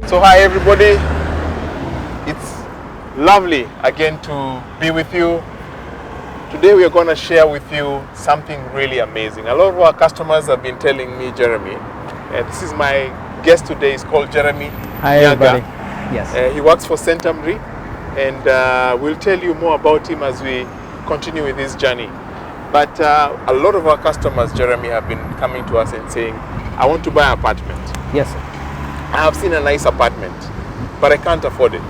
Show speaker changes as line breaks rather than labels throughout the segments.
So hi everybody, it's lovely again to be with you. Today we are going to share with you something really amazing. A lot of our customers have been telling me, Jeremy, this is my guest today, is called Jeremy
Hi
Nyanga.
everybody. Yes.
He works for Centum Re, and we'll tell you more about him as we continue with this journey. But a lot of our customers, Jeremy, have been coming to us and saying, I want to buy an apartment.
Yes, sir.
I have seen a nice apartment, but I can't afford it.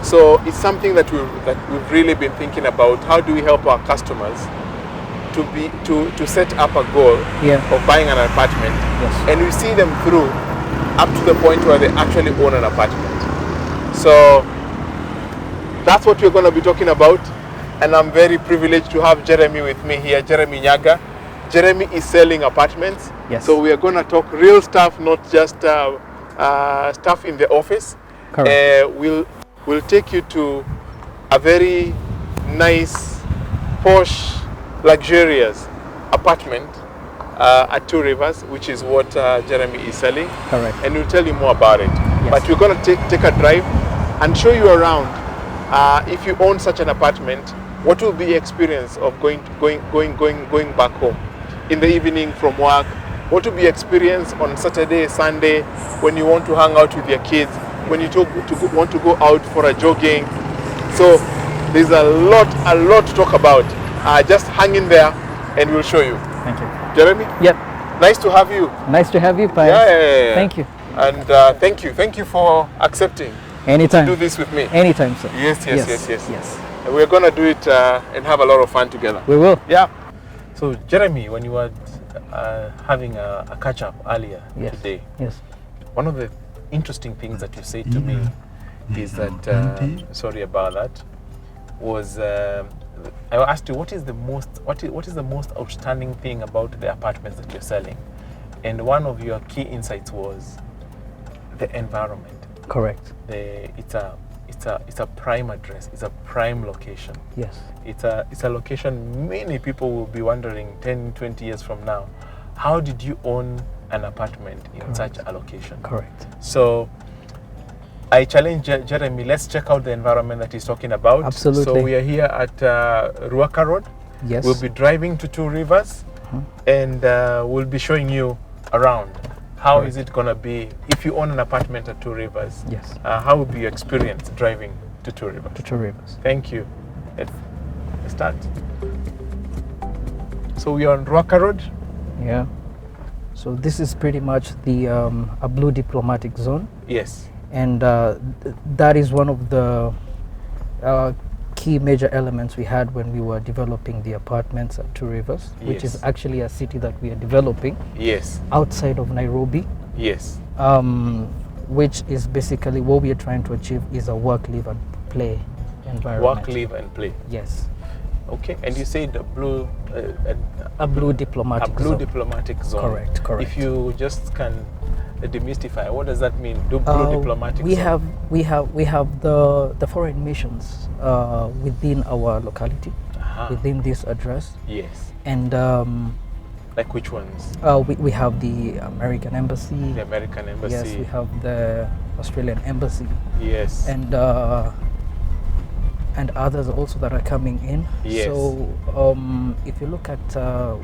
So it's something that we've really been thinking about. How do we help our customers to set up a goal of buying an apartment, and we see them through up to the point where they actually own an apartment. So that's what we're going to be talking about, and I'm very privileged to have Jeremy with me here, Jeremy Nyanga. Jeremy is selling apartments, so we are going to talk real stuff, not just stuff in the office.
Correct.
We'll take you to a very nice, posh, luxurious apartment at Two Rivers, which is what Jeremy is selling.
Correct.
And we'll tell you more about it.
Yes.
But we're going to take a drive and show you around. If you own such an apartment, what will be the experience of going back home in the evening from work? What will be experience on Saturday, Sunday, when you want to hang out with your kids, when you want to go out for a jogging? So there's a lot to talk about. Just hang in there and we'll show you.
Thank you.
Jeremy?
Yep.
Nice to have you.
Nice to have you, Pius.
Yeah.
Thank you.
And thank you for accepting
Anytime.
to do this with me.
Anytime, sir.
Yes.
Yes.
And we're going to do it and have a lot of fun together.
We will.
Yeah. So Jeremy, when you were having a catch-up earlier today, one of the interesting things that you said to me is that, sorry about that, was I asked you what is the most outstanding thing about the apartments that you're selling, and one of your key insights was the environment.
Correct.
It's a prime address. It's a prime location.
Yes.
It's a location many people will be wondering 10, 20 years from now, how did you own an apartment in such a location?
Correct.
So I challenge Jeremy, let's check out the environment that he's talking about.
Absolutely.
So we are here at Ruaka Road.
Yes.
We'll be driving to Two Rivers, and we'll be showing you around. How is it going to be if you own an apartment at Two Rivers?
Yes.
How will be your experience driving to Two Rivers?
To Two Rivers.
Thank you. Let's start. So we are on Ruaka Road.
Yeah. So this is pretty much the a blue diplomatic zone.
Yes.
And that is one of the key major elements we had when we were developing the apartments at Two Rivers, which is actually a city that we are developing outside of Nairobi.
Yes.
Which is basically what we are trying to achieve is a work, live and play environment.
Work, live and play.
Yes.
Okay, and you said a blue
diplomatic zone.
A blue diplomatic zone.
Correct.
If you just can demystify, what does that mean? Blue diplomatic zone.
We have the foreign missions within our locality, within this address.
Yes.
And
like which ones?
We have the American Embassy.
The American Embassy.
Yes, we have the Australian Embassy.
Yes.
And others also that are coming in.
Yes.
So if you look at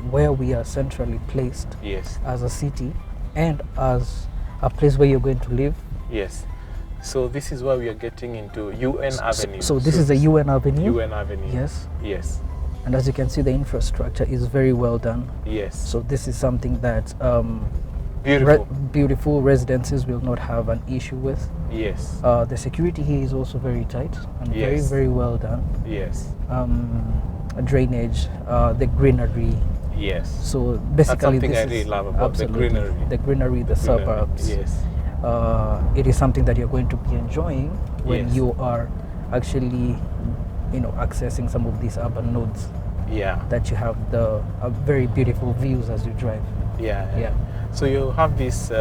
where we are centrally placed as a city and as a place where you're going to live.
Yes. So this is where we are getting into UN Avenue.
So this is a UN Avenue.
UN Avenue.
Yes.
Yes.
And as you can see, the infrastructure is very well done.
Yes.
So this is something that beautiful residences will not have an issue with.
Yes.
The security here is also very tight and very, very well done.
Yes.
Drainage, the greenery.
Yes.
So basically,
that's something I really love about the greenery.
The greenery, the suburbs.
Yes.
It is something that you're going to be enjoying when you are actually, accessing some of these urban nodes.
Yeah.
That you have the very beautiful views as you drive.
Yeah. So you have this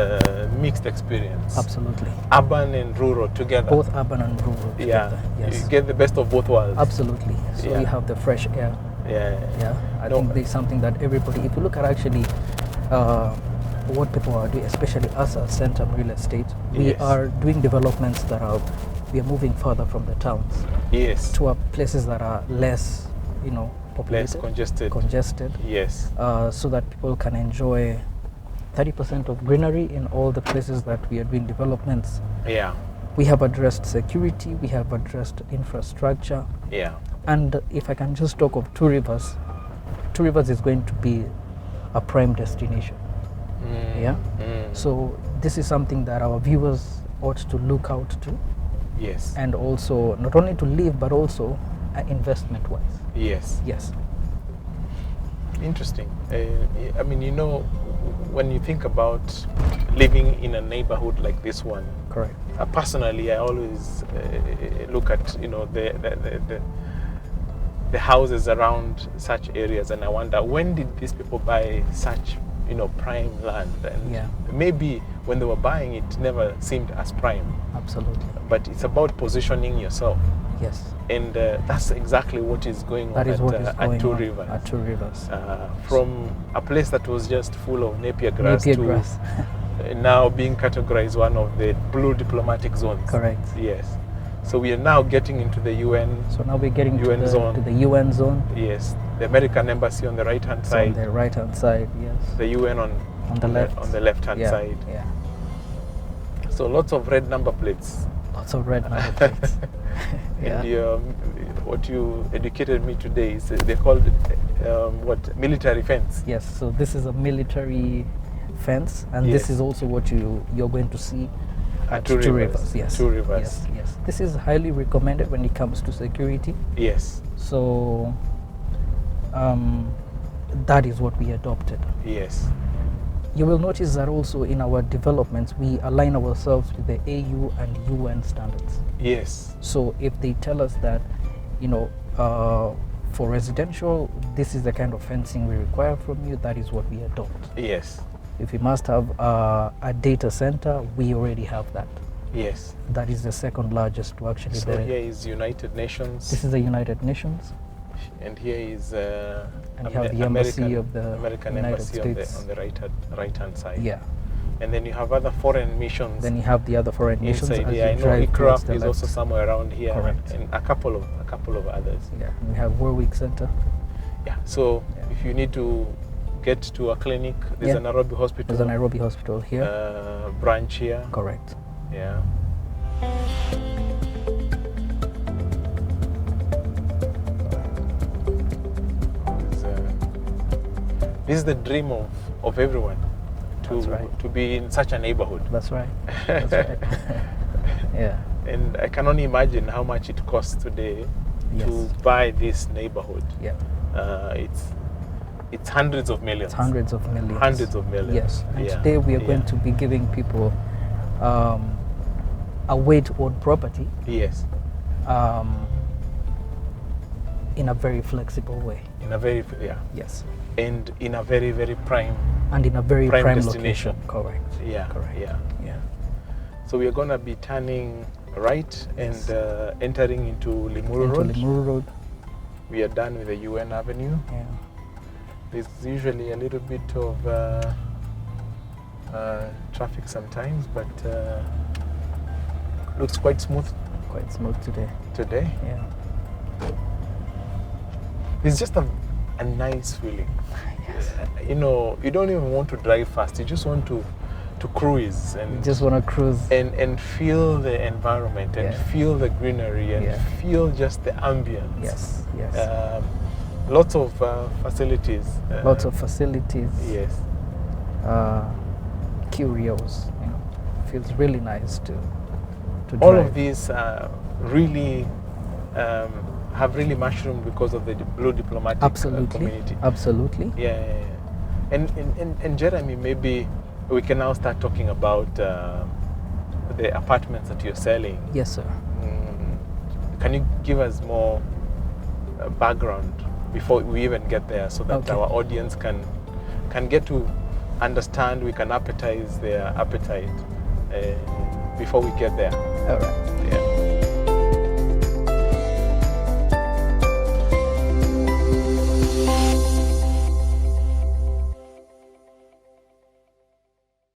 mixed experience.
Absolutely.
Urban and rural together.
Both urban and rural together. Yes.
You get the best of both worlds.
Absolutely. So you have the fresh air. I think there's something that everybody, if you look at actually what people are doing, especially us as Centum Real Estate, we
Yes.
are doing developments that are, we are moving further from the towns
Yes.
to places that are less, populated,
Less congested. Yes.
so that people can enjoy 30% of greenery in all the places that we are doing developments.
Yeah.
We have addressed security, we have addressed infrastructure.
Yeah.
And if I can just talk of Two Rivers is going to be a prime destination. Yeah. So this is something that our viewers ought to look out to.
Yes.
And also not only to live, but also investment-wise.
Yes.
Yes.
Interesting. I mean, when you think about living in a neighborhood like this one,
Correct.
Personally, I always look at the houses around such areas, and I wonder, when did these people buy such prime land? And
Yeah.
maybe when they were buying it, never seemed as prime.
Absolutely.
But it's about positioning yourself,
Yes.
and that's exactly what is going
That
on
is what is
at
going
Two
on
Rivers.
at Two Rivers.
From a place that was just full of napier grass
Napier
to
grass.
now being categorized one of the blue diplomatic zones.
Correct.
Yes. So we are now getting into the UN.
So now we're getting
UN zone.
to the UN zone.
Yes. The American embassy on the right-hand
So
side.
on the right-hand side, yes.
The UN on
the left.
on the left-hand
Yeah,
side.
Yeah.
So lots of red number plates.
Lots of red number plates. Yeah.
And what you educated me today is they called it military fence.
Yes. So this is a military fence, and
Yes.
this is also what you're going to see at
Two
Two
Rivers.
Rivers. Yes.
Two Rivers.
Yes. Yes. This is highly recommended when it comes to security.
Yes.
So that is what we adopted.
Yes.
You will notice that also in our developments, we align ourselves with the AU and UN standards.
Yes.
So if they tell us that, for residential, this is the kind of fencing we require from you, that is what we adopt.
Yes.
If we must have a data center, we already have that.
Yes.
That is the second largest to actually.
So here is United Nations.
This is the United Nations.
And here is
And you have the embassy of the
American
United
embassy
States.
on the right-hand side.
Yeah.
And then you have other foreign missions.
Then you have the other foreign nations.
inside
as
here.
you
I know
drive towards
ICRAF
the
is
left.
also somewhere around here.
Correct.
And a couple of others.
Yeah. We have Warwick Center.
Yeah. So
Yeah.
if you need to get to a clinic, there's
Yeah.
a Nairobi hospital.
There's a Nairobi hospital here.
Branch here.
Correct.
Yeah. This is the dream of everyone,
That's right.
to be in such a neighborhood.
That's right. That's right. Yeah.
And I can only imagine how much it costs today
Yes.
to buy this neighborhood.
Yeah.
It's hundreds of millions.
It's hundreds of millions.
Hundreds of millions.
Yes. And
Yeah.
today we are going
Yeah.
to be giving people a way to own property
Yes.
in a very flexible way.
In a very
Yes.
and in a very, very prime.
And in a very
Prime
prime
destination.
location. Correct.
Yeah.
Correct.
Yeah.
Yeah.
So we are gonna be turning right and
Yes.
entering into Limuru
Into
Road.
Limuru Road.
We are done with the UN Avenue.
Yeah.
There's usually a little bit of traffic sometimes, but looks quite smooth
Quite smooth today.
today.
Yeah.
It's just a nice feeling.
Yes.
You don't even want to drive fast. You just want to cruise
You
and
just want to cruise.
and feel the environment and
Yeah.
feel the greenery and
Yeah.
feel just the ambience.
Yes. Yes.
Lots of facilities.
Lots of facilities.
Yes.
Curios. Feels really nice to
All
drive.
of these really have really mushroomed because of the blue diplomatic community.
Absolutely.
Yeah. And Jeremy, maybe we can now start talking about the apartments that you're selling.
Yes, sir.
Can you give us more background before we even get there, so that
Okay.
our audience can get to understand, we can appetize their appetite before we get there?
All right.